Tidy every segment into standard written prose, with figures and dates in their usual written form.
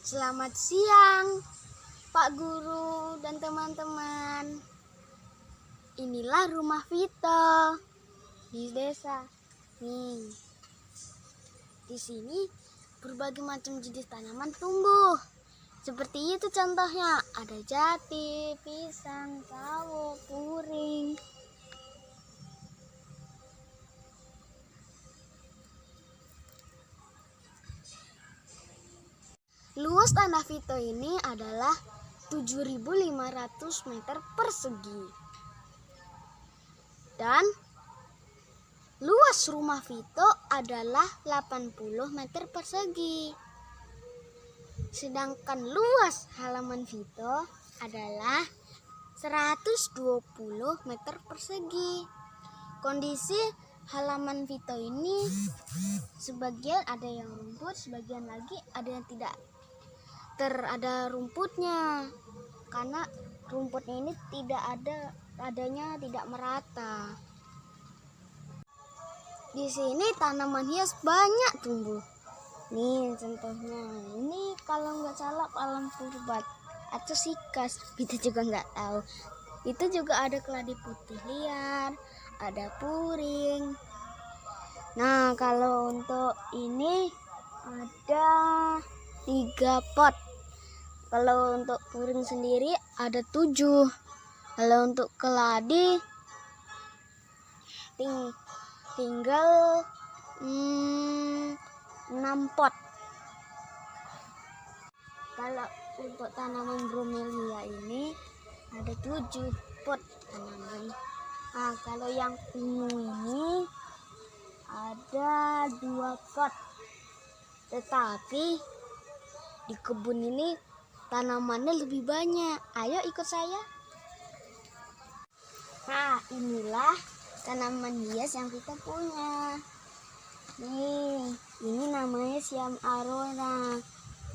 Selamat siang, Pak Guru dan teman-teman. Inilah rumah Vito di desa. Nih, di sini berbagai macam jenis tanaman tumbuh. Seperti itu contohnya, ada jati, pisang, sawo, puring. Luas tanah Vito ini adalah 7.500 meter persegi. Dan luas rumah Vito adalah 80 meter persegi. Sedangkan luas halaman Vito adalah 120 meter persegi. Kondisi halaman Vito ini sebagian ada yang rumput, sebagian lagi ada yang tidak ada rumputnya, karena rumputnya ini adanya tidak merata. Di sini tanaman hias banyak tumbuh. Nih contohnya, ini kalau nggak salah alam purba atau sikas, kita juga nggak tahu. Itu juga ada keladi putih liar, ada puring. Nah kalau untuk ini ada 3 pot. Kalau untuk puring sendiri ada 7. Kalau untuk keladi tinggal 6 pot. Kalau untuk tanaman bromelia ini ada 7 pot tanaman. Nah, kalau yang ungu ini ada 2 pot. Tetapi di kebun ini tanamannya lebih banyak. Ayo ikut saya. Nah, inilah tanaman hias yang kita punya. Nih, ini namanya siam aurora.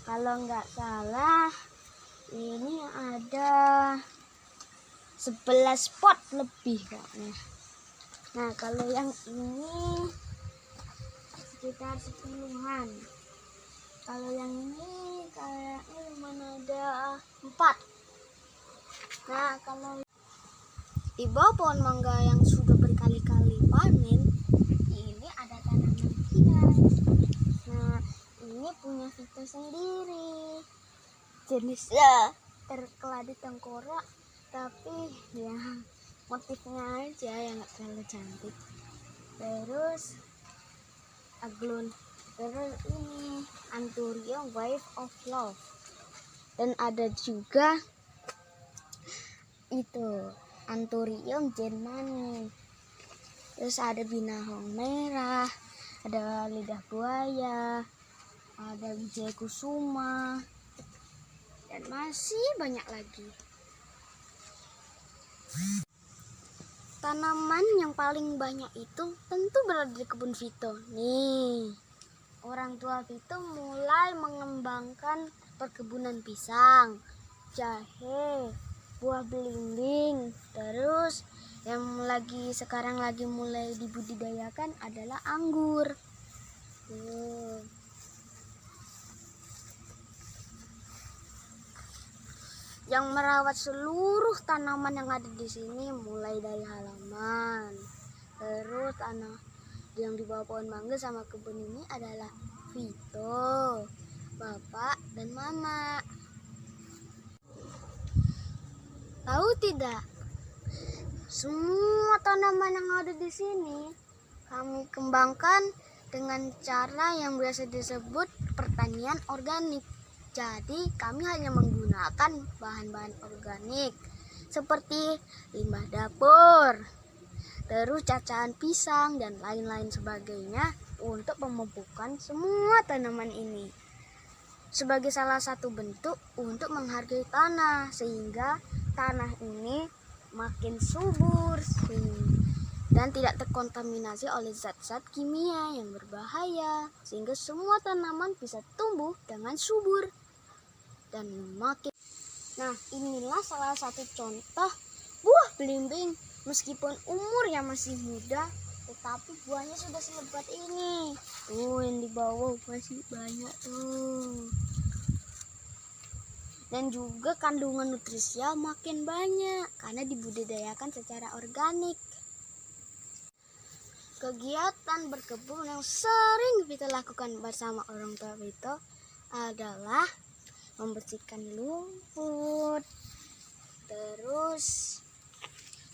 Kalau nggak salah, ini ada 11 pot lebih kayaknya. Nah, kalau yang ini sekitar 10-an. Kalau yang ini kayaknya cuma ada 4. Nah, kalau di bawah pohon mangga yang sudah berkali-kali panen, ini ada tanaman hias. Nah, ini punya Vito sendiri. Jenisnya terkeladi tengkorak, tapi ya motifnya aja yang nggak terlalu cantik. Terus aglon. Terus ini Anthurium Wave of Love. Dan ada juga itu Anthurium Germani. Terus ada binahong merah, ada lidah buaya, ada wijaya kusuma, dan masih banyak lagi. Tanaman yang paling banyak itu tentu berada di kebun Vito. Nih, orang tua Vito mulai mengembangkan perkebunan pisang, jahe, buah belimbing. Terus yang sekarang lagi mulai dibudidayakan adalah anggur. Yang merawat seluruh tanaman yang ada di sini, mulai dari halaman, terus tanah yang di bawah pohon mangga sama kebun ini adalah Vito, Bapak dan Mama. Tahu tidak? Semua tanaman yang ada di sini kami kembangkan dengan cara yang biasa disebut pertanian organik. Jadi kami hanya menggunakan bahan-bahan organik seperti limbah dapur, terus cacahan pisang dan lain-lain sebagainya untuk pemupukan semua tanaman ini. Sebagai salah satu bentuk untuk menghargai tanah, sehingga tanah ini makin subur dan tidak terkontaminasi oleh zat-zat kimia yang berbahaya, sehingga semua tanaman bisa tumbuh dengan subur dan makin. Nah, inilah salah satu contoh buah belimbing. Meskipun umurnya masih muda, tetapi buahnya sudah selebat ini. Tuh, yang di bawah masih banyak tuh. dan juga kandungan nutrisinya makin banyak karena dibudidayakan secara organik. Kegiatan berkebun yang sering kita lakukan bersama orang tua Vito adalah membersihkan lumpur. Terus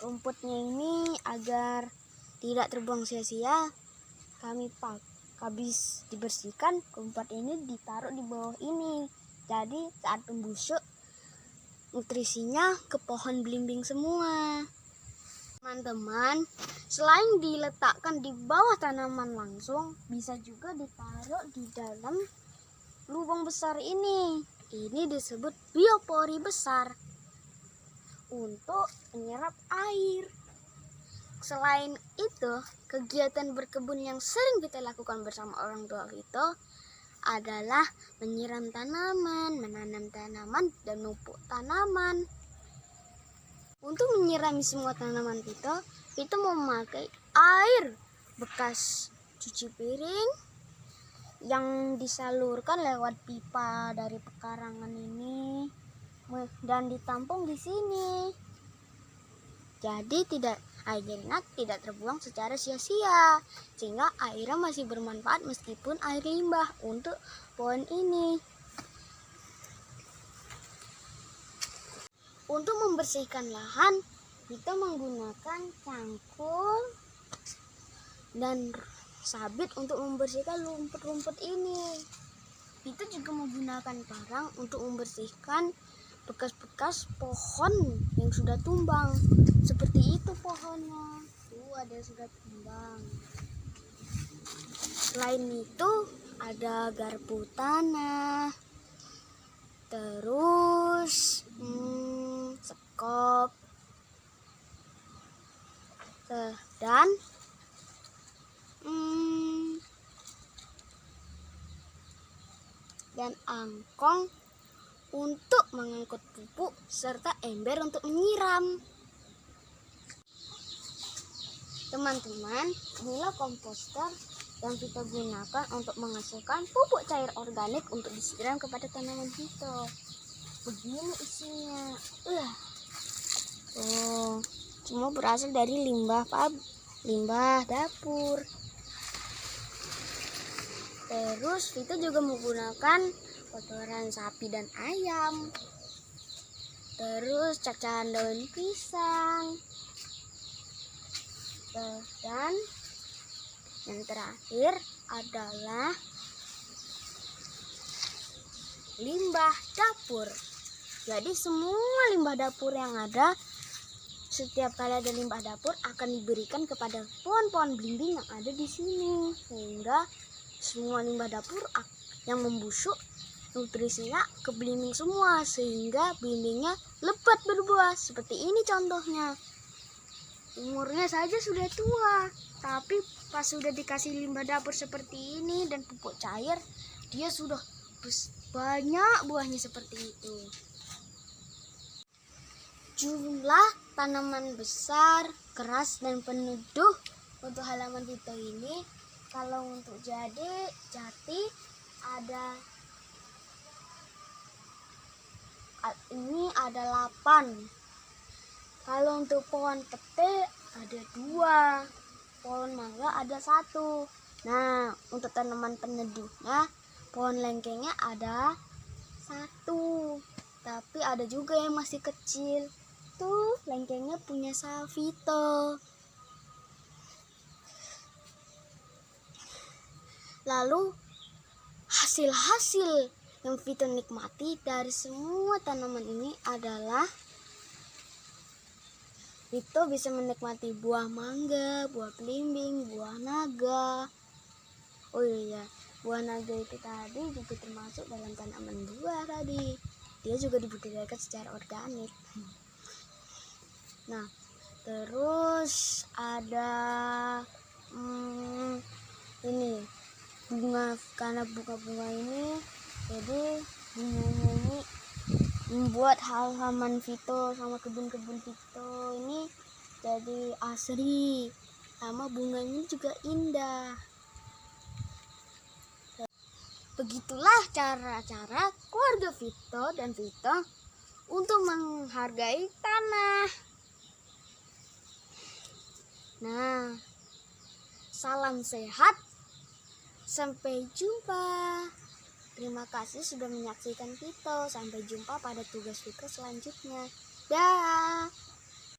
rumputnya ini agar tidak terbuang sia-sia, kami habis dibersihkan, rumput ini ditaruh di bawah ini. Jadi saat pembusuk nutrisinya ke pohon belimbing semua. Teman-teman, selain diletakkan di bawah tanaman langsung, bisa juga ditaruh di dalam lubang besar ini. Ini disebut biopori besar untuk menyerap air. Selain itu, kegiatan berkebun yang sering kita lakukan bersama orang tua Vito adalah menyiram tanaman, menanam tanaman, dan memupuk tanaman. Untuk menyirami semua tanaman Vito memakai air bekas cuci piring yang disalurkan lewat pipa dari pekarangan ini dan ditampung di sini. Jadi airnya tidak terbuang secara sia-sia, sehingga airnya masih bermanfaat meskipun air limbah untuk pohon ini. Untuk membersihkan lahan, kita menggunakan cangkul dan sabit untuk membersihkan rumput-rumput ini. Kita juga menggunakan parang untuk membersihkan bekas-bekas pohon yang sudah tumbang. Seperti itu pohonnya. Tuh ada yang sudah tumbang. Selain itu ada garpu tanah. Terus sekop dan angkong untuk mengangkut pupuk serta ember untuk menyiram. Teman-teman, inilah komposter yang kita gunakan untuk menghasilkan pupuk cair organik untuk disiram kepada tanaman Vito. Begini isinya. Semua berasal dari limbah dapur. Terus Vito juga menggunakan kotoran sapi dan ayam. Terus cacahan daun pisang. Dan yang terakhir adalah limbah dapur. Jadi semua limbah dapur yang ada, setiap kali ada limbah dapur akan diberikan kepada pohon-pohon belimbing yang ada di sini, sehingga semua limbah dapur yang membusuk nutrisinya ke belimbing semua, sehingga belimbingnya lebat berbuah. Seperti ini contohnya. Umurnya saja sudah tua, tapi pas sudah dikasih limbah dapur seperti ini dan pupuk cair, dia sudah banyak buahnya seperti itu. Jumlah tanaman besar, keras, dan peneduh untuk halaman Vito ini, kalau untuk jati ada 8. Kalau untuk pohon pete ada 2, pohon mangga ada 1. Nah, untuk tanaman peneduhnya, pohon lengkengnya ada 1. Tapi ada juga yang masih kecil. Tuh, lengkengnya punya Vito. Lalu, hasil-hasil yang Vito nikmati dari semua tanaman ini adalah Vito bisa menikmati buah mangga, buah belimbing, buah naga. Oh iya, buah naga itu tadi juga termasuk dalam tanaman buah tadi. Dia juga dibudidayakan secara organik. Nah, terus ada ini bunga, karena bunga-bunga ini, jadi bunganya ini membuat halaman Vito sama kebun-kebun Vito ini jadi asri, sama bunganya juga indah. Begitulah cara-cara keluarga Vito dan Vito untuk menghargai tanah. Nah, salam sehat. Sampai jumpa. Terima kasih sudah menyaksikan Vito. Sampai jumpa pada tugas Vito selanjutnya. Dah.